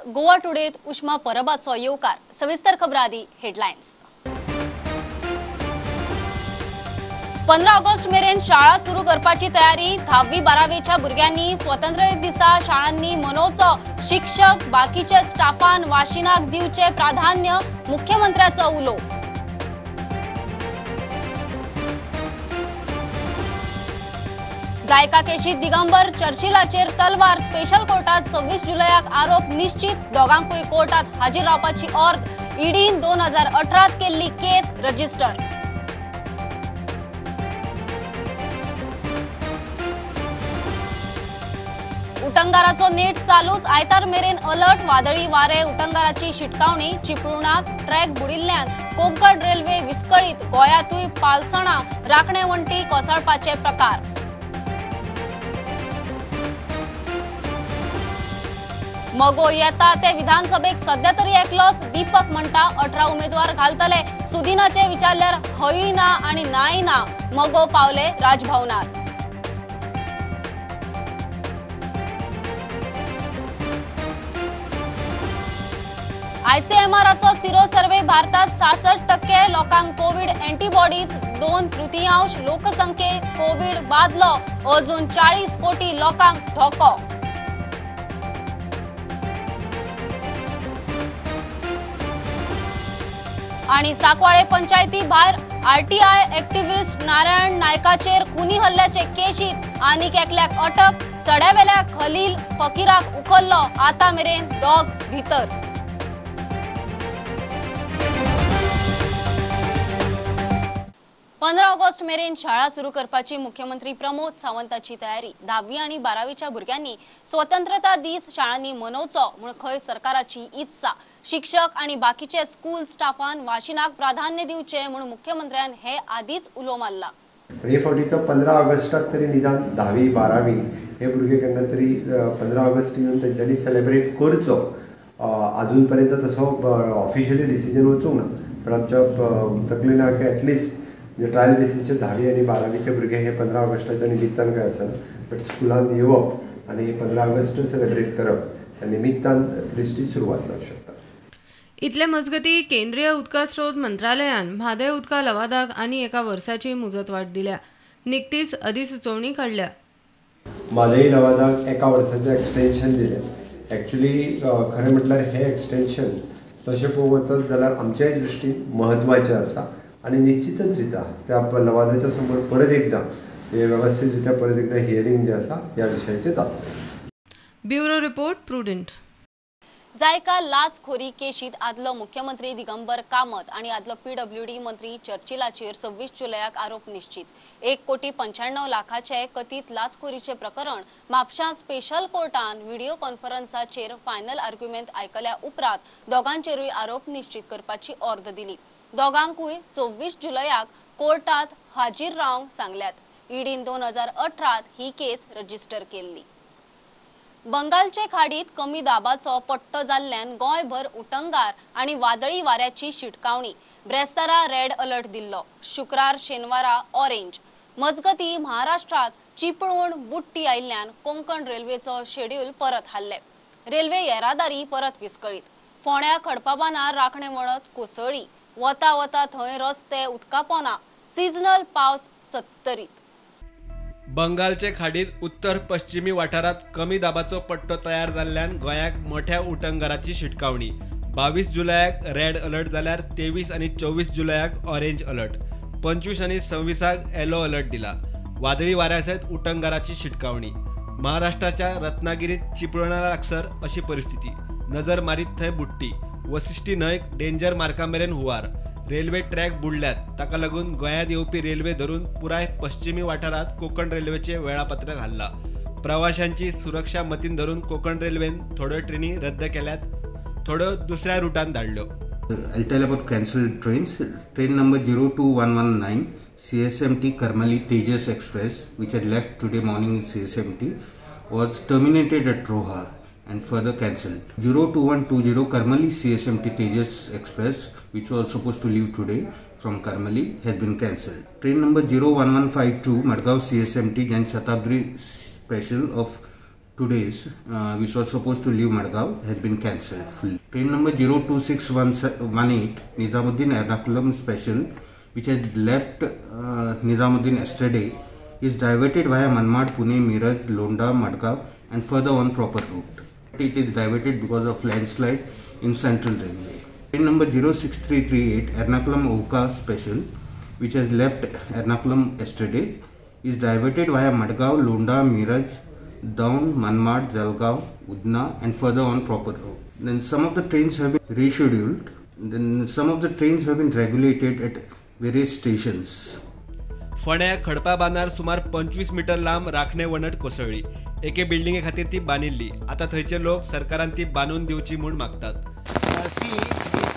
गोवा टुडेत उष्मा परबाचो येवकार। सविस्तर खबरां आदी हेडलायन्स। 15 ऑगस्ट मेरेन शाळा सुरू करपाची तयारी। 10वी-12वीच्या भुरग्यांनी स्वातंत्र्य दिसा शाळांनी मनोवचो। शिक्षक बाकीचे स्टाफान वाशिनाक दिवचे प्राधान्य। मुख्यमंत्र्याचो उलो। जायका केशीत दिगंबर चर्चिलाचेर तलवार। स्पेशल कोर्टात 26 जुलयाक आरोप निश्चित। दोगांकूय कोर्टात हाजीर रावपाची ऑर्ड। ईडीन 2018 केल्ली केस रजिस्टर। उटंगाराचो नेट चालूच। आयतार मेरेन अलर्ट। वादळी वारे उटंगाराची शिटकावणी। चिपळूणाक ट्रॅक बुडिल्ल्यान कोंकण रेल्वे विस्कळीत। गोंयांतूय पालसणां राखणे वंटी कोसळपाचे प्रकार। मगो येता ते विधानसभेक सध्या तरी एकलोच। दीपक म्हणटा 18 उमेदवार घालतले। सुदिनाचे विचारल्यार हयूय ना आनी नाय ना। मगो पावले राजभवनात। आयसीएमआरचो सिरो सर्वे भारतात 66% लोकांक कोविड एंटीबॉडीज। 2/3 लोकसंख्येक कोविड बादलो। अजून 40 कोटी लोकांक धोको। आणि साकवाळे पंचायती भायर आरटीआय एक्टिव्हिस्ट नारायण नायकाचेर खुनी हल्ल्याचे केशीत। आनीक एकल्याक अटक। सड्यावेल्या खलील फकीराक उखल्लो। आता मेरेन दोग भितर। पंधरा ऑगस्ट मेरेन शाळा सुरू करपाची मुख्यमंत्री प्रमोद सावंताची तयारी। 10वी आणि 12वीच्या भुरग्यांनी स्वतंत्रता दीस शाळांनी मनोवचो म्हूण खंय सरकाराची इत्सा। शिक्षक आणि बाकीचे स्कूल स्टाफान वाशिनाक प्राधान्य दिवचे म्हूण मुख्यमंत्र्यान हे आदीच उलो मारला। हे फावटीचो 15 ऑगस्टाक तरी निदान 10वी 12वी हे भुरगे केन्ना तरी 15 ऑगस्ट येवन तेंच्यांनी सेलिब्रेट करचो। अजून पर्यंत तसो ऑफिशियली डिसिजन वचूंक ना, पण आमच्या तकलेन एटलिस्ट ट्रायल बेसिसचे 10वी आणि 12वीचे भुरगे हे 15 ऑगस्टाच्या निमित्तान काय आसना, बट स्कुलांत येवप आणि 15 ऑगस्ट सेलिब्रेट करप त्या निमित्तान लिस्टी सुरवात जावंक शकता। इतले मजगती केंद्रीय उदका स्रोत मंत्रालयान म्हादय उदका लवादाक आनी एका वर्साची मुजतवाड दिल्या। निकतीच अधिसुचोवणी काडल्या। म्हादय लवादाक एका वर्साचें एक्सटेन्शन दिलें। एक्चुली खरें म्हटल्यार हे एक्सटेन्शन तशें पळोवंक वचत जाल्यार आमच्याय दृश्टीन महत्वाचें आसा आणि निश्चितच रित्या त्या लवादाच्या समोर परत एकदा व्यवस्थित रित्या परत एकदा हियरिंग जे आसा ह्या विशयाचेर जातलें। Bureau report prudent. जायका लाचखोरी केशीत आदलो मुख्यमंत्री दिगंबर कामत आणि आदलो पीडब्ल्यूडी मंत्री चर्चिलाचेर 26 जुलयाक आरोप निश्चित। 1,95 लाखाचे कथित लाचखोरीचे प्रकरण म्हापशां स्पेशल कोर्टान व्हिडिओ कॉन्फरन्साचेर फायनल आर्ग्युमेंट आयकल्या उपरांत दोगांचेरूय आरोप निश्चित करपाची ऑर्डर दिली। दोगांकूय 26 जुलयाक कोर्टात हाजीर रावंक सांगल्यात। ईडीन 2018 ही केस रजिस्टर केल्ली। बंगालचे खाडीत कमी दाबाचो पट्टो जाल्ल्यान गोंयभर उटंगार आणि वादळी वाऱ्याची शिटकावणी। ब्रेस्तारा रेड अलर्ट दिल्लो। शुक्रार शेनवारा ऑरेंज। मजगती महाराष्ट्रात चिपळूण बुट्टी आयिल्ल्यान कोंकण रेल्वेचो शेड्यूल परत हाल्ले। रेल्वे येरादारी परत विस्कळीत। फोंड्या खडपाबांदार राखणे वणत कोसळ्ळी। वता वता थंय रस्ते उदकापोना। सिजनल पावस सत्तरीत। बंगालचे खाडीत उत्तर पश्चिमी वाठारात कमी दाबाचो पट्टो तयार जाल्ल्यान गोंयाक मोठ्या उटंगाराची शिटकावणी। 22 जुलयाक रेड अलर्ट जाल्यार 23 आणि 24 जुलयाक ऑरेंज अलर्ट। 25 आणि 26 येलो अलर्ट दिला। वादळी वाऱ्यासयत उटंगाराची शिटकावणी। महाराष्ट्राच्या रत्नागिरीत चिपळूणा लागसर अशी परिस्थिती। नजर मारीत थंय बुट्टी। वसिष्ठी न्हंयक डेंजर मार्कामेरेन हुंवार। रेल्वे ट्रॅक बुडल्यात, ताका लागून गोंयांत येवपी रेल्वे धरून पुराय पश्चिमी वाठारात कोंकण रेल्वेचे वेळापत्रक हल्ला। प्रवाशांची सुरक्षा मतीन धरून कोंकण रेल्वेन थोड्यो ट्रेनी रद्द केल्यात, थोड्यो दुसऱ्या रुटान धाडल्यो। I'll tell about cancelled trains. Train number 02119 CSMT Karmali Tejas Express, which had left today morning in CSMT, was terminated at Roha and further cancelled. 02120 Karmali CSMT Tejas Express, which was supposed to leave today from Karmali, has been cancelled. Train number 01152 Madgaon CSMT Jan Shatabdi Special of 2 days, which was supposed to leave Madgaon, has been cancelled fully. Train number 02618 Nizamuddin Ernakulam special, which had left Nizamuddin yesterday, is diverted via Manmad, Pune, Miraj, Londa, Madgaon and further on proper route. It is diverted because of landslide in Central Railway. Train number 06338 Ernakulam Oka special, which has left Ernakulam yesterday, is diverted via Madgaon, Londa, Miraj, Daun, Manmad, Jalgaon, Udna and further on proper route. Then some of the trains have been rescheduled. Then some of the trains have been regulated at various stations. फोंड्या खडपा बांदार सुमार 25 metre लांब राखणे वणट कोसळ्ळी. एके बिल्डिंगे खातीर ती बांदिल्ली. आता थंयचे लोक सरकारान ती बांदून दिवची म्हूण मागतात. See, this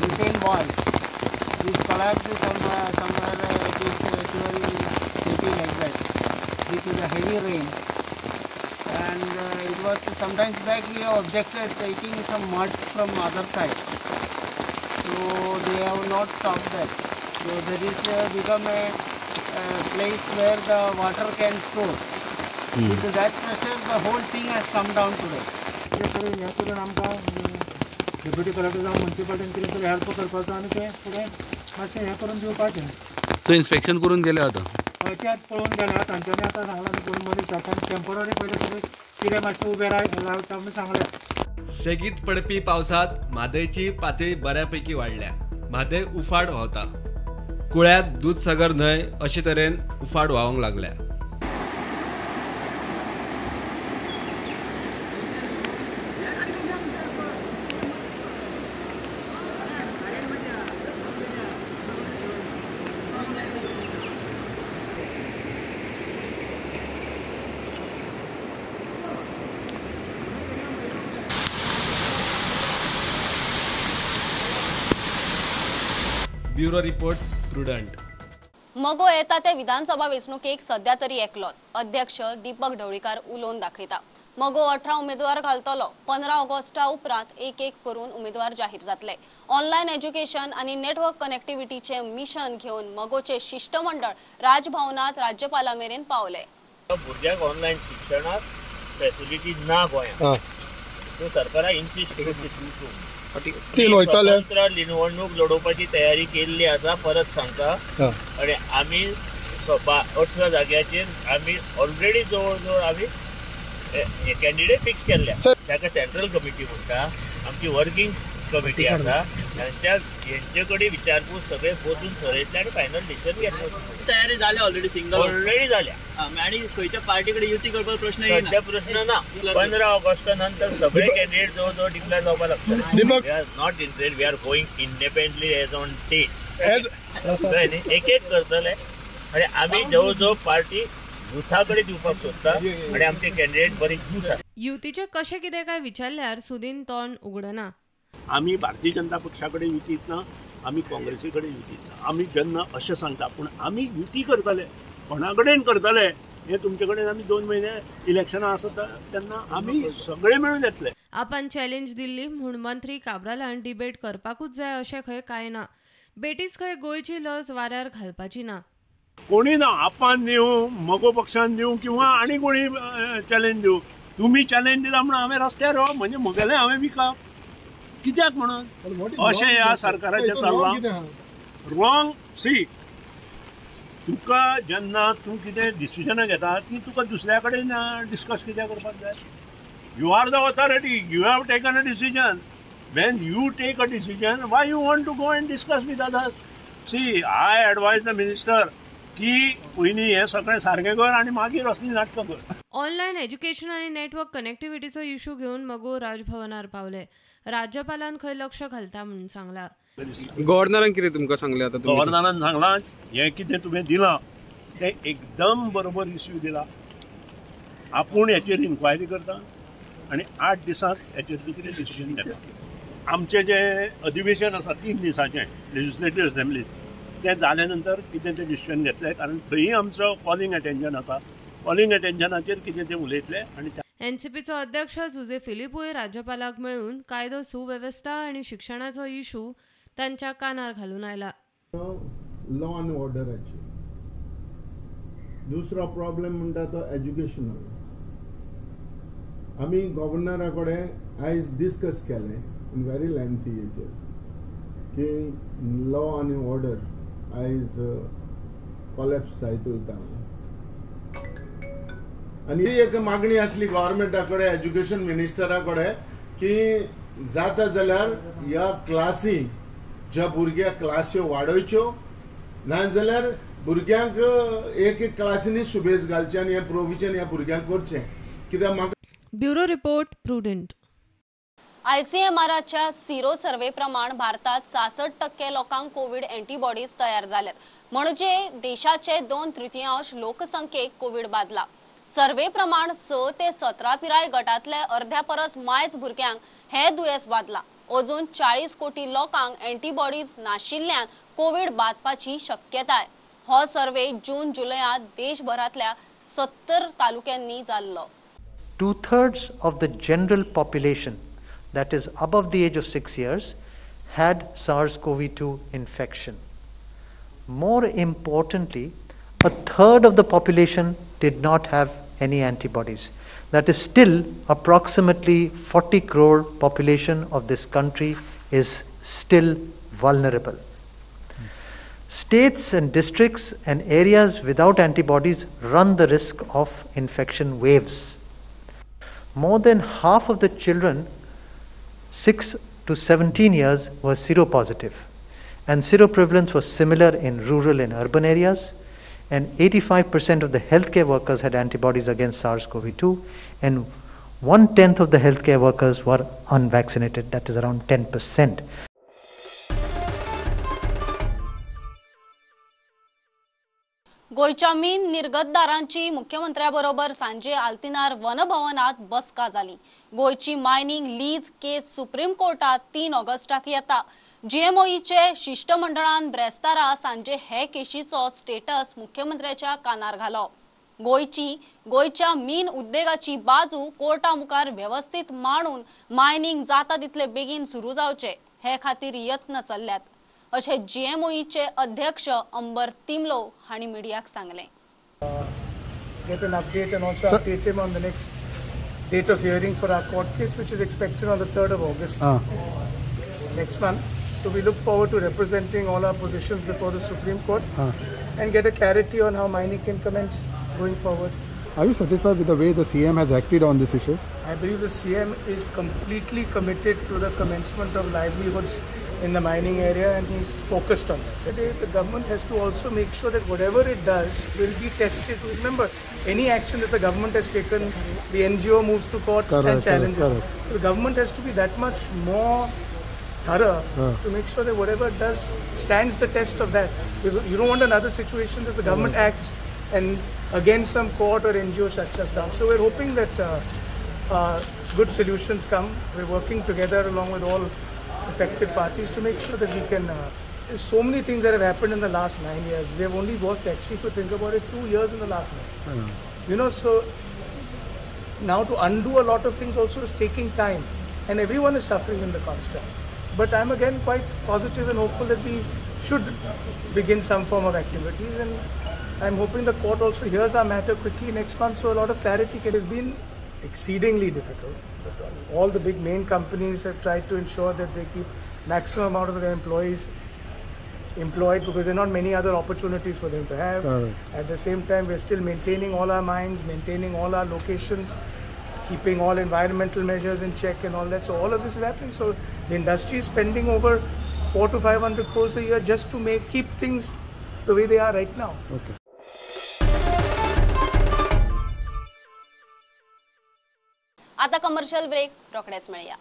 retail wall is collapsed somewhere. It is very heavy like that due to the heavy rain. And it was sometimes back we have objected taking some mud from other side. So they have not stopped that. So that is become a place where the water can store. Due to that pressure, the whole thing has come down today. हे करून आमकां deputy collector जावन म्युनिसिपालिटीन कितें तरी help करपाचो आनी ते फुडें मातशें हें करून दिवपाचें. तो इन्स्पेक्शन करून गेले आता तेच पळोवन गेले तांच्यांनी आतां सांगलां न्ही कोण मनीस जाता टेम्पररी पयलीं तरी कितें मातशें उबें रावता म्हूण सांगलें. सेगीत पडपी पावसात म्हादयची पातळी बऱ्यापैकी वाडल्या. म्हादय उफाड व्हांवता. कुळ्यात दूधसागर न्हंय अशे तरेन उफाड व्हावंक लागल्या. Bureau report prudent. मगो येता ते विधानसभा वेंचणुकेक सध्या तरी एकलोच अध्यक्ष दीपक ढवळीकार उलोवन दाखयता. मगो 18 उमेदवार घालतलो. 15 ऑगस्टा उपरांत एक करून उमेदवार जाहीर जातले. ऑनलायन एज्युकेशन आनी नेटवर्क कनेक्टिव्हिटीचे मिशन घेवन मगोचे शिष्टमंडळ राजभवनात राज्यपाला मेरेन पावले. भुरग्यांक ऑनलायन शिक्षणात फॅसिलिटी ना गोंयांत. तो सरकारान इन्सिस्ट केली. स्वतंत्र निवडणूक लडोवपाची तयारी केल्ली आसा परत सांगता. आणि आमी 18 जाग्याचेर आमी ऑलरेडी जवळ जवळ आमी कॅन्डिडेट फिक्स केल्ल्या. ताका सेंट्रल कमिटी म्हणटा. आमची वर्किंग कमिटी आसा. हेंचे कडेन विचारपूस सगळे बसून थरयतले आनी फायनल डिसिजन घेतले. तयारी जाल्या ऑलरेडी सिंगल ऑलरेडी जाल्या. आणि खंयच्या पार्टी कडेन युती करपाचो प्रश्न येना. सध्या प्रश्न ना. 15 ऑगस्टा नंतर सगळे कॅन्डिडेट जवळ जवळ डिक्लेअर जावपाक लागतले. We are not interested. We are going independently as on test. एक करतले आणि आमी जवळ जवळ पार्टी युथा कडेन दिवपाक सोदता आणि आमचे कॅन्डिडेट बरी युथ आसा. युतीचे कशे कितें काय विचारल्यार सुदीन तोंड उगडना. आम्ही भारतीय जनता पक्षाकडे युतीत ना. आम्ही काँग्रेसीकडे युतीत ना. आम्ही जेन्ना अशें सांगता पूण आम्ही युती करतले. कोणा कडेन करतले हे तुमचे कडेन आम्ही 2 महिने इलेक्शनां आसता तेन्ना आम्ही सगळे मेळून येतले. आपण चॅलेंज दिल्ली म्हूण मंत्री काब्रालान डिबेट करपाकूच जाय अशें खंय कांय ना. बेटीच खंय गोंयची लज वाऱ्यार घालपाची ना. कोणी ना. आपण दिवं मगो पक्षान दिवं किंवा आनी कोणी चॅलेंज दिवं. तुम्ही चॅलेंज दिला म्हणून हांवें रस्त्यार येवप म्हणजे म्हगेलें हांवें विकप कित्याक म्हणून अशें ह्या सरकाराचें चल्लां. रॉंग. सी तुका जेन्ना तूं कितें डिसिजनां घेता ती तुका दुसऱ्या कडेन डिस्कस कित्याक करपाक जाय. You are the authority. You have taken a decision. When you take a decision why you want to go and discuss with others. See I advise the minister की पयलीं हें सगळें सारकें कर आनी मागीर असली नाटकां कर. ऑनलायन एज्युकेशन आनी नेटवर्क कनेक्टिव्हिटीचो इश्यू घेवन मगो राजभवनार पावले. राज्यपालान खंय लक्ष घालता म्हणून सांगला. गव्हर्नरान कितें तुमकां सांगलें आतां? गव्हर्नरान सांगलां हें कितें तुवें दिलां तें एकदम बरोबर इश्यू दिला. आपूण हेचेर इन्क्वायरी करता आनी 8 दिसांत हेचेर कितें डिसिजन घेता. आमचें जें अधिवेशन आसा 3 दिसांचें लेजिस्लेटिव्ह असेंब्लीत तें जाले नंतर कितें तें डिसिजन घेतलें. कारण थंय आमचो कॉलिंग अटेन्शन आसा. कॉलिंग अटेन्शनाचेर कितें तें उलयतले. आनी एनसीपीचो अध्यक्ष जुजे फिलिपूय राज्यपालाक मेळून कायदो सुवेवस्था आनी शिक्षणाचो इश्यू तांच्या कानार घालून आयला. लॉ अँड ऑर्डराची दुसरो प्रॉब्लेम म्हणटा तो एज्युकेशनल. आमी गव्हर्नरा कडेन आयज डिस्कस केलें इन व्हेरी लेंथी हेचेर की लॉ आनी ऑर्डर आयज कॉलेप्स जायत वयता आनी एक मागणी आसली गव्हर्मेंटा कडेन एज्युकेशन मिनिस्टरा कडेन की जाता जाल्यार ह्या क्लासी ज्या भुरग्यां क्लास्यो वाडोवच्यो नाजाल्यार भुरग्यांक एक एक क्लासींनी सुबेज घालचे आनी हें प्रोविजन ह्या भुरग्यांक करचें कित्याक म्हाका ब्युरो रिपोर्ट प्रुडंट. ICMRच्या सिरो सर्वे प्रमाण भारतात 66% लोकांक कोविड अँटीबॉडीज तयार जाल्यात, म्हणजे देशाचे 2/3 लोकसंख्येक कोविड बादला. सर्वे प्रमाण 6 ते 17 पिराय गटातले अर्ध्या परस मायज भुरग्यांक हे दुयेंस बादला. अजून 40 कोटी लोकांक अँटीबॉडीज नाशिल्ल्यान कोविड बादपाची शक्यताय. हो सर्वे जून जुलयांत देशभरातल्या 70 तालुक्यांनी जाल्लो. 2/3 of the general population, that is above the age of 6 years, had SARS-CoV-2 infection. More importantly, 1/3 of the population did not have any antibodies. That is still approximately 40 crore population of this country is still vulnerable. States and districts and areas without antibodies run the risk of infection waves. More than half of the children 6 to 17 years were seropositive, and seroprevalence was similar in rural and urban areas, and 85% of the healthcare workers had antibodies against SARS-CoV-2, and 1/10 of the healthcare workers were unvaccinated, that is around 10%. गोयच्या मीन निर्गतदारांची मुख्यमंत्र्याबरोबर सांजे आल्तिनार वनभवनात बसका जाली. गोयची mining lease केस supreme कोर्टात 3 ऑगस्टाक येता. GMOEचे शिष्टमंडळान ब्रेस्तारा सांजे हे केशीचो status मुख्यमंत्र्याच्या कानार घालो. गोयच्या मीन उद्देगाची बाजू कोर्टा मुखार व्यवस्थित मांडून मायनिंग जाता तितले बेगीन सुरू जावचे हे खातीर यत्न चल्ल्यात, अशे GMOEचे अध्यक्ष अंबर तिमलो हांणी मिडियाक सांगले. Get an update and also update him on the next date of hearing for our court case, which is expected on the 3rd of August next month. So we look forward to representing all our positions before the Supreme Court and get a clarity on how mining can commence going forward. Are you satisfied with the way the CM has acted on this issue? I believe the CM is completely committed to the commencement of livelihoods in the mining area, and he's focused on that. The government has to also make sure that whatever it does will be tested. Remember, any action that the government has taken, the NGO moves to courts and challenges. So the government has to be that much more thorough to make sure that whatever it does stands the test of that. Because you don't want another situation that the government acts and again some court or NGO shuts us down. So we're hoping that good solutions come. We're working together along with all affected parties to make sure that we can there's so many things that have happened in the last 9 years. We have only worked, actually, if you think about it, 2 years in the last 9. So now to undo a lot of things also is taking time, and everyone is suffering in the constant. But I'm again quite positive and hopeful that we should begin some form of activities, and I'm hoping the court also hears our matter quickly next month, so a lot of clarity has been exceedingly difficult. All the big main companies have tried to ensure that they keep maximum amount of their employees employed, because there are not many other opportunities for them to have. At the same time, we're still maintaining all our mines, maintaining all our locations, keeping all environmental measures in check and all that. So all of this is happening. So the industry is spending over 400 to 500 crores a year just to keep things the way they are right now. Okay. आता commercial break रोखडेच मिळूया.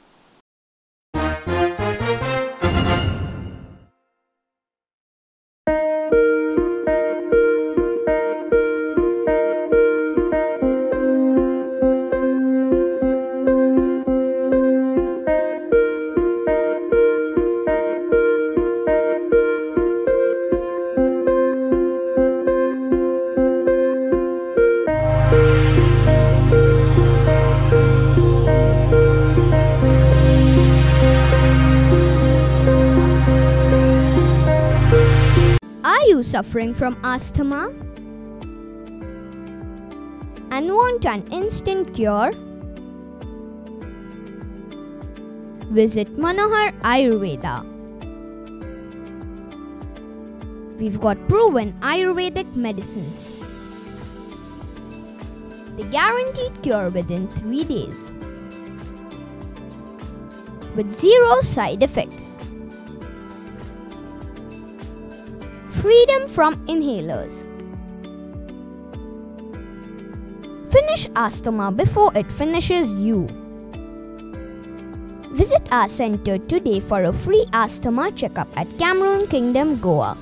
Suffering from asthma and want an instant cure? visit Manohar Ayurveda. We've got proven Ayurvedic medicines. The guaranteed cure within 3 days with 0 side effects. Freedom from inhalers. Finish asthma before it finishes you. Visit our center today for a free asthma checkup at Cameron Kingdom, Goa.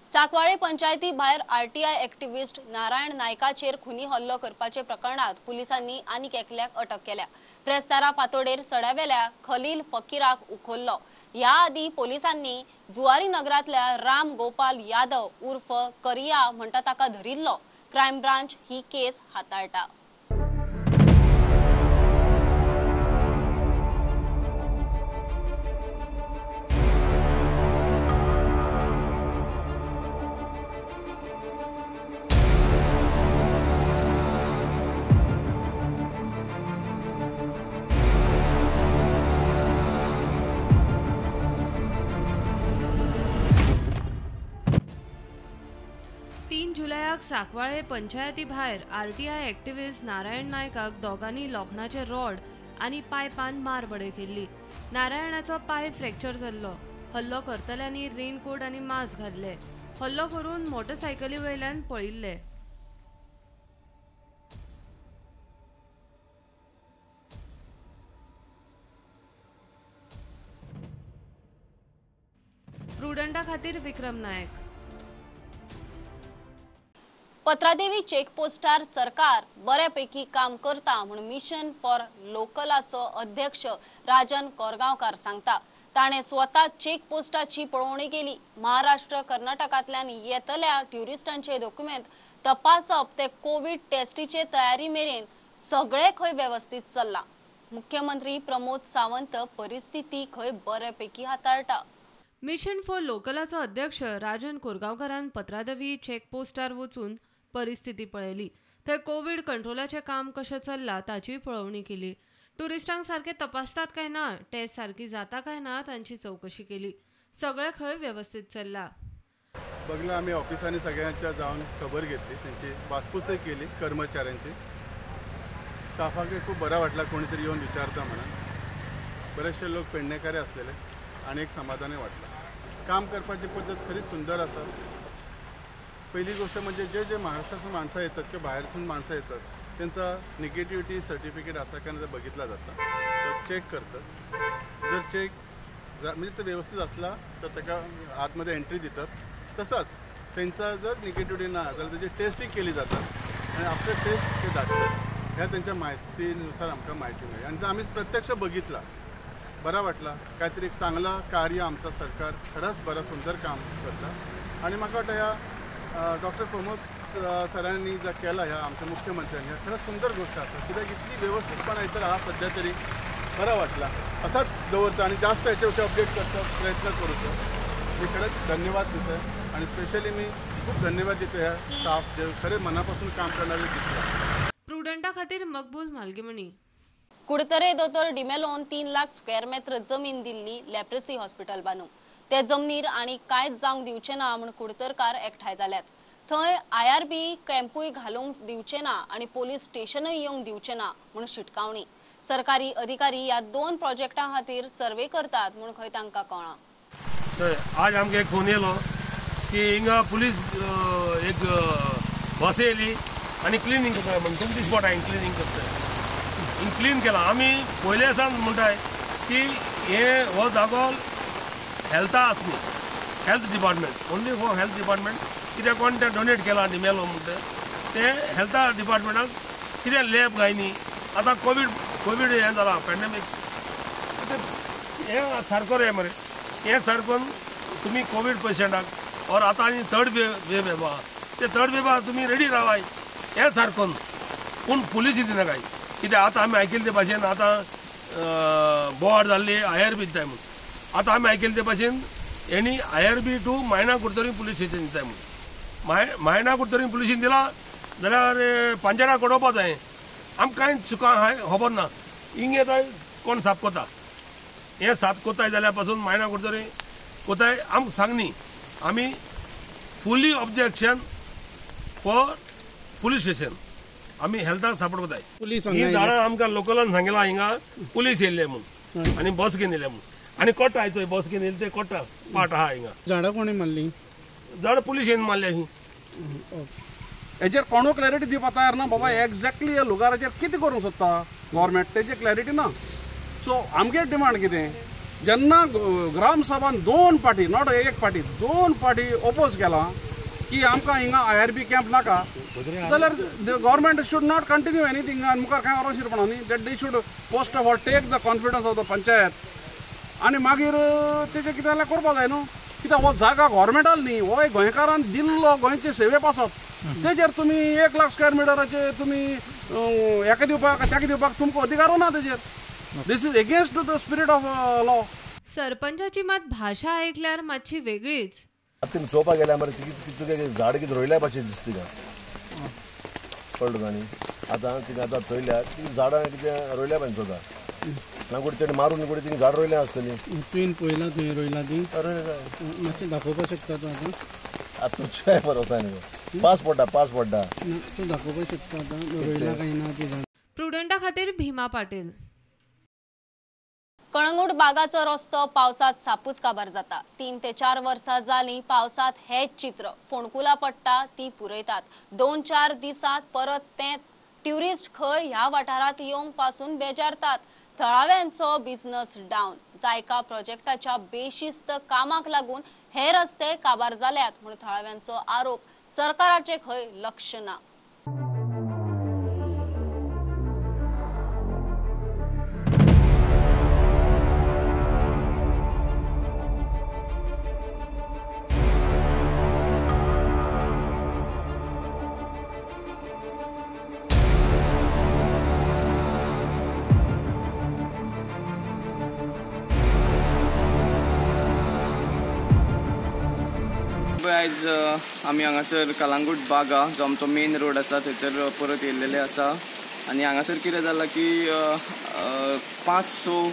साकवाळे पंचायती भायर RTI activist Narayan नायकाचेर खुनी हल्लो करपाचे प्रकरणात पुलिसांनी आनीक एकल्याक अटक केल्या. प्रेस्तारा फातोडेर सड्यावेल्या खलील फकीराक उखल्लो. ह्या आदी पोलिसांनी जुवारी नगरातल्या राम गोपाल यादव उर्फ करिया म्हणटा ताका धरिल्लो. क्रायम ब्रांच ही केस हाताळटा. जुलयाक साकवाळे पंचायती भायर आरटीआय एक्टिविस्ट नारायण नायकाक दोगांनी लोखणाचे रॉड आनी पायपान मारबडय केल्ली. नारायणाचो पाय फ्रॅक्चर जाल्लो. हल्लो करतल्यांनी रेनकोट आनी मास्क घातले. हल्लो करून मोटरसायकली वयल्यान पळिल्ले. प्रुडंटा खातीर विक्रम नायक. पत्रादेवी चेकपोस्टार सरकार बऱ्यापैकी काम करता म्हणून मिशन फॉर लोकलाचो अध्यक्ष राजन कोरगांवकार सांगता. ताणे स्वता चेकपोस्टाची पळोवणी केली. महाराष्ट्र कर्नाटकांतल्यान येतल्या ट्युरिस्टांचे डॉक्युमेंट तपासप ते कोविड टेस्टीचे तयारी मेरेन सगळे खंय व्यवस्थित चल्ला. मुख्यमंत्री प्रमोद सावंत परिस्थिती खंय बऱ्यापैकी हाताळटा. मिशन फॉर लोकलाचो अध्यक्ष राजन कोरगांवकारान पत्रादेवी चेकपोस्टार वचून परिस्थिती पळयली. थंय कोविड कंट्रोलाचें काम कशें चल्लां ताची पळोवणी केली. टुरिस्टांक सारके तपासतात काय ना, टेस्ट सारकी जाता काय ना तांची चौकशी केली. सगळे खंय व्यवस्थित चल्ला. बघला आम्ही ऑफिसांनी सगळ्यांच्या जाऊन खबर घेतली, त्यांची वासपूसही केली कर्मचाऱ्यांची. स्टाफाकही खूप बरा वाटला कोणीतरी येऊन विचारता म्हणून. बरेचसे लोक पेडणेकारे असलेले आणि एक समाधानही वाटलं. काम करपाची पद्धत खरी सुंदर असा. पहिली गोष्ट म्हणजे जे जे महाराष्ट्रातून माणसं येतात किंवा बाहेरसून माणसं येतात त्यांचा निगेटिव्हिटी सर्टिफिकेट असा काय जर बघितला जाता तर चेक करतात. जर चेक म्हणजे तो व्यवस्थित असला तर त्याला आतमध्ये एंट्री देतात. तसंच त्यांचा जर निगेटिव्हिटी ना जर त्याची टेस्टिंग केली जातात आणि आफ्टर टेस्ट ते दाखवतात. ह्या त्यांच्या माहितीनुसार आमका माहिती मिळेल आणि आम्ही प्रत्यक्ष बघितला, बरा वाटला. काहीतरी चांगला कार्य आमचं सरकार खरंच बरं सुंदर काम करतं. आणि म्हाका वाटतं ह्या डॉक्टर प्रमोद सरांनी जर केला ह्या आमच्या मुख्यमंत्र्यांनी ह्या खरंच सुंदर गोष्ट असतात. कित्याक इतली व्यवस्थितपणा येतात हा सध्या तरी बरा वाटला. असाच दवरता आणि जास्त याच्यावरती अपडेट करतो प्रयत्न करूचो. मी खरंच धन्यवाद देतो आणि स्पेशली मी खूप धन्यवाद देतो ह्या स्टाफ जे खरे मनापासून काम करणारे दिसतात. प्रुडंटा खातीर मकबूल मालगेमणी. कुडतरे दोतोर डिमेलोन 3 लाख स्क्वेअर मीटर जमीन दिल्ली लेप्रेसी हॉस्पिटल बांदूंक. ते जमनीर आनी कांयच जावंक दिवचे ना म्हूण कुडतरकार एकठांय जाल्यात. थंय IRB कॅम्पूय घालूंक दिवचे ना आनी पोलीस स्टेशनय येवंक दिवचे ना म्हूण शिटकावणी. सरकारी अधिकारी ह्या 2 प्रोजेक्टां खातीर सर्वे करतात म्हूण खंय तांकां कळ्ळां। आज आमकां एक फोन येयलो की हिंगा पुलीस एक बस येयली आनी क्लिनींग करता म्हणून तुमची स्पॉट हांवें क्लिनींग करता हिंग क्लीन केलां। आमी पयले सावन म्हणटाय की हो जागो हेल्था आसली, health department only for health department, कित्याक कोण ते डोनेट केला आनी मेलो म्हणटा ते हेल्था डिपार्टमेंटाक कितें लॅब काय न्ही। आतां कोवीड हें जाला पॅन्डेमीक, हें सारको रे मरे, हें सारकोन तुमी कोवीड पेशंटाक और आतां आनी थर्ड वेव येवा ते थर्ड वेवा तुमी रेडी रावाय हें सारकोन, पूण पुलीस दिनाकाय कित्याक आतां आमी आयकले ते भाशेन आतां बोवाड जाल्ली IRB दिताय म्हूण, आतां आमी आयकले ते भाशेन हेणी IRB टू मायना कुडतरी पुलीस स्टेशन दिताय म्हूण। मायना कुडतरी पुलिशेन दिला जाल्यार पांचेडा कडोवपा जाय, आमकां कांय चुका हाय खबर ना। हिंग येताय कोण साफ कोता, हें साफ कोताय जाल्यार पासून मायना कुडतरी कोताय आमकां सांग न्ही, आमी fully objection for police station, आमी हेल्थाक सपोर्ट कोताय। ही झाडां आमकां लोकलान सांगला हिंगा पुलीस येयल्ले म्हूण आनी बस घेवन येयले म्हूण आनी कोट्टा आय थंय बस घेवन येयले ते कोट्टा पाट आहा हिंगा। झाडां कोणी मारली? झाडां पुलीस येवन मारल्या ही। हेजेर कोणू क्लॅरिटी दिवपा तयार ना बाबा एक्झॅक्टली ह्या लुगाराचेर कितें करूंक सोदता गव्हर्मेंट, तेजे क्लॅरिटी ना। सो आमगे डिमांड कितें, जेन्ना ग्रामसभान 2 पार्टी नॉट एक पार्टी 2 पार्टी ओपोज केला की आमकां हिंगा IRB कॅम्प नाका, जाल्यार government should not continue anything आनी मुखार कांय वरोशिरपणा न्ही, that they should first of all take the confidence of the panchayat आनी मागीर तेजें कितें जाल्यार करपा जाय न्हू। कित्याक हो जागा गव्हर्मेंटाल न्ही, हो एक गोंयकारान दिल्लो गोंयचे सेवे पासत, तेजेर तुमी 1 लाख स्क्वेअर मिटराचे तुमी हेका दिवपाक ताका दिवपाक तुमकां अधिकारू ना तेजेर। This is against to the spirit of law. सरपंचाची मात भाशा आयकल्यार मातशी वेगळीच। तिंगा चोवपाक गेल्यार मरे तुगे झाड कितें रोयल्या भशेन दिसता तिका, कळ्ळें तुका न्ही। आतां तिका आतां चोयल्या ती झाडां कितें रोयल्या भशेन चोता ना, कुठे तेणें मारून कुठे तिंगा झाड रोयल्या आसतली। तुवें पळयलां थंय रोयलां ती मातशें दाखोवपाक शकता तूं आतां? आतां तुज्या भरोसा न्ही, पास पडटा तूं दाखोवपाक शकता आतां रोयलां काय ना ती झाड। प्रुडंटा खातीर भीमा पाटील। कळंगूट बागाचो रस्तो पावसात सापूच काबार जाता। 3 ते 4 वर्सां जालीं पावसात हेच चित्र फोंडकुला पडटा ती पुरयतात। 2-4 दिसात परत तेच ट्युरिस्ट खंय ह्या वाठारात येवंक पासून बेजारतात। थळाव्यांचो बिझनस डावन, जायका प्रोजेक्टाच्या बेशिस्त कामाक लागून हे रस्ते काबार जाल्यात म्हूण थळाव्यांचो आरोप। सरकाराचे खंय लक्ष ना। आयज आमी हांगासर कळंगूट बागा जो आमचो मेन रोड आसा थंयसर परत येयल्लेले आसा आनी हांगासर कितें जालां की 5-6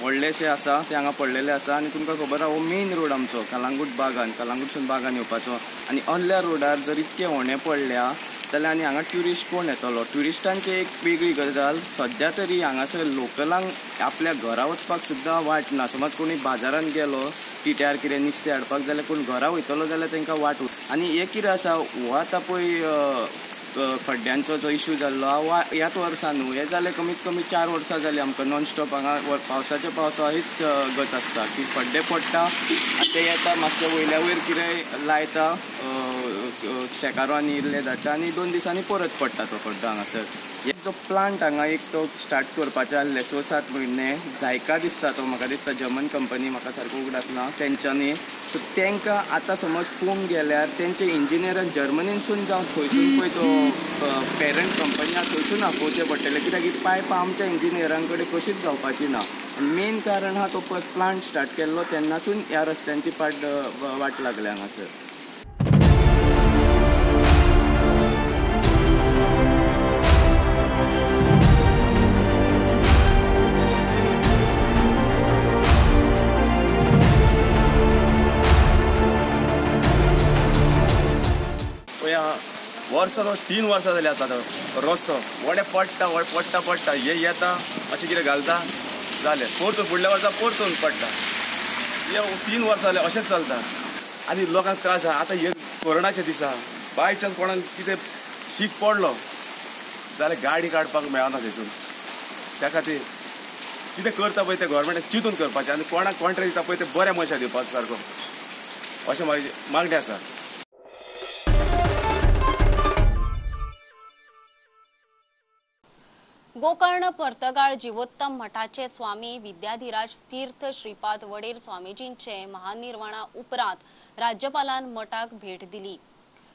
व्हडलेशे आसा ते हांगा पडलेले आसा आनी तुमकां खबर आहा हो मेन रोड आमचो कळंगूट बागान कळंगूटसून बागान येवपाचो आनी असल्या रोडार जर इतके व्हणे पडल्या जाल्यार आनी हांगा ट्युरिस्ट कोण येतलो। ट्युरिस्टांची एक वेगळी गजाल सद्या तरी हांगासर लोकलांक आपल्या घरा वचपाक सुद्दां वाट ना। समज कोणी बाजारांत गेलो टिट्यार कितें नुस्तें हाडपाक जाल्यार कोण घरा वयतलो जाल्यार तांकां वाट आनी हे कितें आसा हो आतां पळय खड्ड्यांचो जो इश्यू जाल्लो ह्याच वर्सा न्हू, हे जाले कमीत कमी 4 वर्सां जालीं आमकां नॉन स्टॉप हांगा पावसाच्या पावसाळीच गत आसता की खड्डे पडटा आनी ते येता मातशे वयल्या वयर कितें लायता शेकारो आनी इल्ले धाडटा आनी 2 दिसांनी परत पडटा तो खड्डो हांगासर। जो प्लांट हांगा एक तो स्टार्ट करपाचे आसले 6-7 म्हयने जायका दिसता तो म्हाका दिसता जर्मन कंपनी म्हाका सारको उगडास ना तेंच्यांनी, सो तांकां आतां समज पळोवंक गेल्यार तेंचे इंजिनियरान जर्मनीसून जावं थंयसून पळय तो पेरंट कंपनी आहा थंयसून आपोवचें पडटलें कित्याक ही पायपां आमच्या इंजिनियरां कडेन कशीच जावपाची ना। मेन कारण आहा तो प्लांट स्टार्ट केल्लो तेन्नासून ह्या रस्त्यांची वाट लागल्या हांगासर। हो वर्सां 3 वर्सां जाली आतां तो रस्तो वडे पडटा पडटा हे येता अशें कितें घालता जालें परतून फुडल्या वर्सा परतून पडटा हे 3 वर्सां जाले अशेंच चलता आनी लोकांक त्रास जाता आतां हे कोरोनाचे दिसा बाय चान्स कोणाक कितें शीक पडलो जाल्यार गाडी काडपाक मेळना थंयसून त्या खातीर कितें करता पळय ते गव्हर्मेंटान चिंतून करपाचें आनी कोणाक कॉन्ट्रॅक्ट दिता पळय ते बऱ्या मनशाक दिवपाचो सारको अशें म्हाजी मागणी आसा. गोकर्ण पर्तगाळ जीवोत्तम मठाचे स्वामी विद्याधिराज तीर्थ श्रीपाद वडेर स्वामीजींचे महानिर्वाणा उपरांत राज्यपालान मठाक भेट दिली.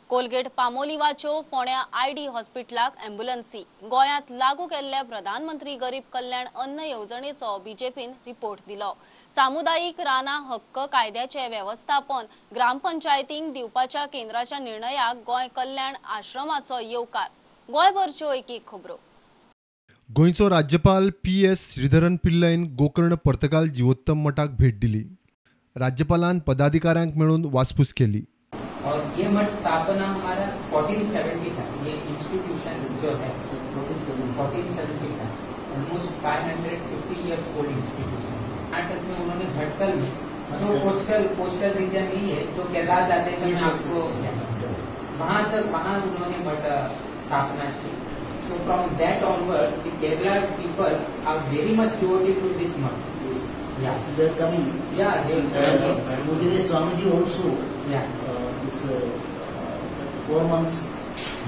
कोलगेट पामोलिवाच्यो फोण्या आयडी हॉस्पिटलाक अँब्युलन्सी गोंयांत लागू केल्ल्या प्रधानमंत्री गरीब कल्याण अन्न येवजणेचो बीजेपीन रिपोर्ट दिलो. सामुदायिक राना हक्क कायद्याचे व्यवस्थापन ग्रामपंचायतींक दिवपाच्या केंद्राच्या निर्णयाक गोंय कल्याण आश्रमाचो येवकार. गोंयभरच्यो एक खबरो. गोंयचो राज्यपाल PS श्रीधरन पिल्लयन गोकर्ण पर्तगाल जीवोत्तम मठाक भेट दिली. राज्यपालान पदाधिकाऱ्यांक मेळून वासपूस केली. और ये मठ स्थापना हमारा 1470 था. ये इंस्टीट्यूशन जो है 1470 था. Almost 550 years old institution. नाटक में उन्होंने भटकल में जो कोस्टल रीजन ही है जो केदार जाते समय आपको वहाँ उन्होंने मठ स्थापना की. So from that onwards, the Kerala people are very much devoted to this mठ. Yeah, they are coming. Yeah, they are. Mudire Swamiji also. Yeah. 4 months.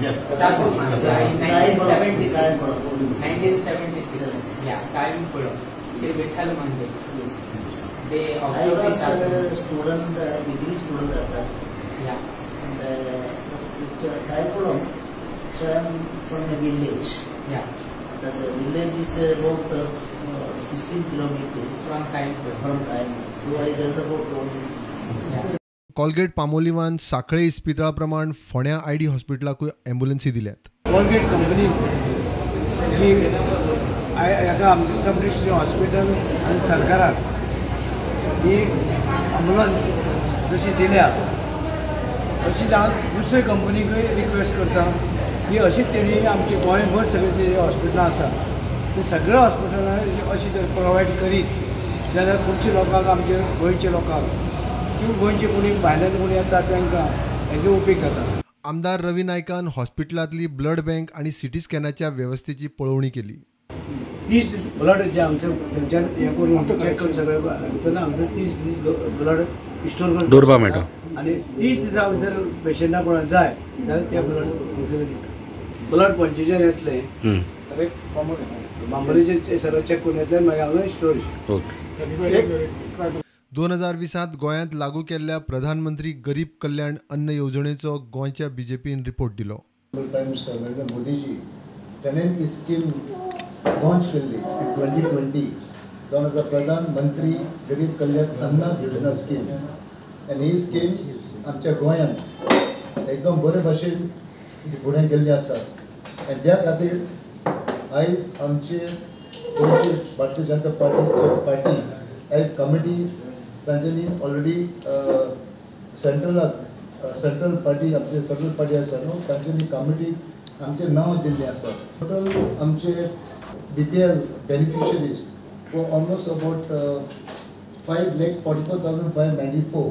Yeah. 4 months. Yeah, in 1976. Yeah, time Pulo. Sri Vishal Mandir. Yes. They also student, degree student are there. Yeah. And Taipulam, so I am from a village. Yeah. The village is about 16 kilometers from Taipulam. So I learned about all these things. Yeah. Colgate पामोलिवान साखळे इस्पितळाप्रमाण फोण्या आयडी हॉस्पिटलाकूय अँब्युलन्सी दिल्यात. Colgate company जी हाका आमचे सब district hospital आनी सरकाराक ही अँब्युलन्स जशी दिल्या अशीच हांव दुसरे कंपनीकूय रिक्वेस्ट करता की अशीच तेणी आमचे गोंयभर सगळे जे हॉस्पिटलां आसा ते सगळ्या हॉस्पिटलांनी अशी जर प्रोवायड करीत जाल्यार खुबशे लोकांक आमचे गोंयचे लोकांक गोंयचे कोणी भायल्यान कोणी येतात तांकां हेजो उपेग जाता. आमदार रवी नायकान हॉस्पिटलांतली ब्लड बँक आणि सिटी स्कॅनाच्या व्यवस्थेची पळोवणी केली. 30 दीस ब्लड जे हांगसर थंयच्यान हे करून चॅक करून सगळें हांगसर 30 दीस ब्लड स्टोर करून दवरपा मेळटा आनी 30 दिसां भितर पेशंटाक कोणाक जाय जाल्यार ते ब्लड हांगसर दिता. ब्लड पंचेच्यान येतले बांबोलीचे सगळें चॅक करून येतले मागीर हांगा स्टोरेज. 2020 गोंयांत लागू केल्ल्या प्रधानमंत्री गरीब कल्याण अन्न येवजणेचो गोंयच्या बीजेपीन रिपोर्ट दिलो. नरेंद्र मोदीजी त्याने ही स्कीम लॉन्च केली 2020 जावन आसा प्रधानमंत्री गरीब कल्याण अन्न योजना स्कीम. आनी ही स्कीम आमच्या गोंयांत एकदम बरे भाशेन फुडें गेल्ली आसा. आनी त्या खातीर आयज आमचे गोंयचे Bharatiya Janata party age committee तांच्यांनी ऑलरेडी सेंट्रल पार्टी आमचे सेंट्रल पार्टी आसा न्हू तांच्यांनी कमिटी आमचे नांव दिल्लें आसा. टोटल आमचे BPL beneficiaries for almost about 5,44,594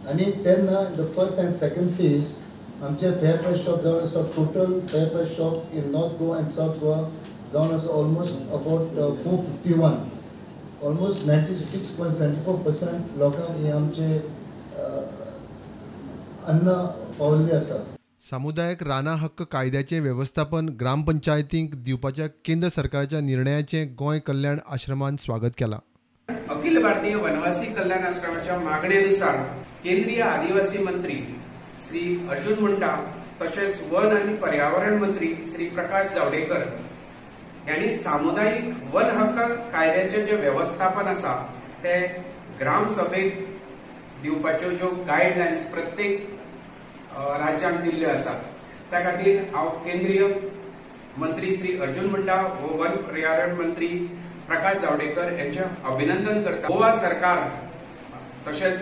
आनी तेन्ना the first end second phase आमचे फेअर प्रायस शॉप जावन आसा. टोटल फेअर प्रायस shop in north Goa end south Goa जावन आसा ऑलमोस्ट अबाउट 451. ऑलमोस्ट 96.74% लोकांक हे आमचे अन्न पावल्ले आसा. सामुदायिक राना हक्क कायद्याचे व्यवस्थापन ग्रामपंचायतींक दिवपाच्या केंद्र सरकाराच्या निर्णयाचे गोंय कल्याण आश्रमान स्वागत केला. अखिल भारतीय वनवासी कल्याण आश्रमाच्या मागणेनुसार केंद्रीय आदिवासी मंत्री श्री अर्जुन मुंडा तसेच वन आणि पर्यावरण मंत्री श्री प्रकाश जावडेकर यांनी सामुदायिक वन हक्क कायद्याचे जे व्यवस्थापन आसा ते ग्रामसभेक दिवपाच्यो ज्यो गायडलायन्स प्रत्येक राज्यांक दिल्ल्यो आसा त्या खातीर हांव केंद्रीय मंत्री श्री अर्जुन मुंडा व वन पर्यावरण मंत्री प्रकाश जावडेकर यांचे अभिनंदन करता. गोवा सरकार तसेच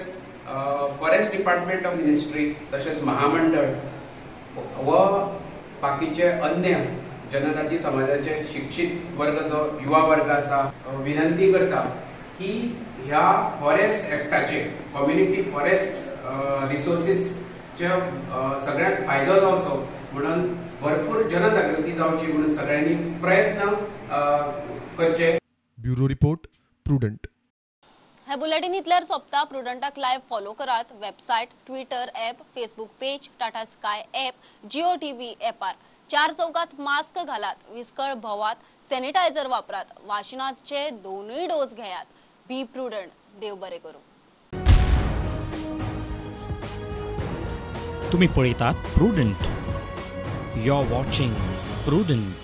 फॉरेस्ट डिपार्टमेंट ऑफ मिनिस्ट्री तसेच महामंडळ व बाकीचे अन्य जनजाती समाजाचे शिक्षित वर्ग जो युवा वर्ग आसा विनंती करता की ह्या फॉरेस्ट एक्टाचे कम्युनिटी फॉरेस्ट रिसोर्सीसचे सगळ्यांक फायदो जावचो म्हणून भरपूर जनजागृती जावची म्हणून सगळ्यांनी प्रयत्न करचे. Bureau report Prudent. हे बुलेटिन इतल्यार सोंपता. प्रुडंटाक लायव्ह फॉलो करात. Website, Twitter app, Facebook page, Tata sky app, Jio TV ॲपार. 4 चौकात मास्क घालात, विस्कळ भोवात, सॅनिटायझर वापरात, वाशिनाचे 2 डोस घेयात. बी प्रुडंट. देव बरें करूं. तुम्ही पळयतात Prudent. You are watching prudent.